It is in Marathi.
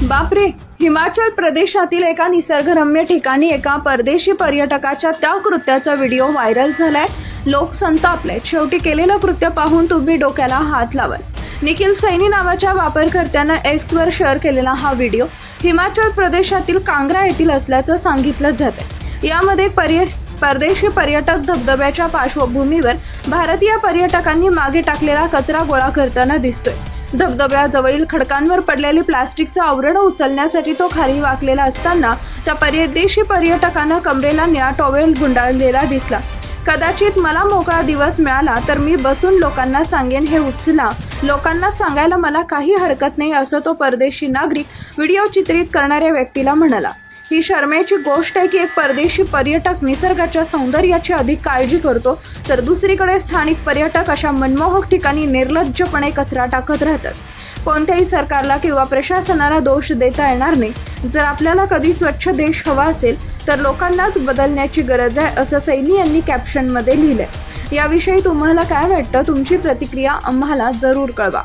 बापरे, हिमाचल प्रदेशातील एका निसर्गरम्य ठिकाणी एका परदेशी पर्यटकाच्या त्या कृत्याचा व्हिडिओ व्हायरल झालाय. लोक संतापलेत. शेवटी केलेलं कृत्य पाहून तुम्ही डोक्याला हात लावाल. निखिल सैनी नावाच्या वापरकर्त्यानं एक्सवर शेअर केलेला हा व्हिडिओ हिमाचल प्रदेशातील कांगरा येथील असल्याचं सांगितलं जातंय. यामध्ये परदेशी पर्यटक धबधब्याच्या पार्श्वभूमीवर भारतीय पर्यटकांनी मागे टाकलेला कचरा गोळा करताना दिसतोय. धबधब्याजवळील खडकांवर पडलेली प्लास्टिकचं आवरण उचलण्यासाठी तो खाली वाकलेला असताना त्या परदेशी पर्यटकानं कमरेला निळा टॉवेल गुंडाळलेला दिसला. कदाचित मला मोकळा दिवस मिळाला तर मी बसून लोकांना सांगेन हे उचला. लोकांना सांगायला मला काही हरकत नाही, असं तो परदेशी नागरिक व्हिडिओ चित्रित करणाऱ्या व्यक्तीला म्हणाला. ही शरमेची गोष्ट आहे की एक परदेशी पर्यटक निसर्गाच्या सौंदर्याची अधिक काळजी करतो, तर दुसरीकडे स्थानिक पर्यटक अशा मनमोहक ठिकाणी निर्लज्जपणे कचरा टाकत राहतात. कोणत्याही सरकारला किंवा प्रशासनाला दोष देता येणार नाही. जर आपल्याला कधी स्वच्छ देश हवा असेल तर लोकांनाच बदलण्याची गरज आहे, असं सैनी यांनी कॅप्शनमध्ये लिहिलंय. याविषयी तुम्हाला काय वाटतं? तुमची प्रतिक्रिया आम्हाला जरूर कळवा.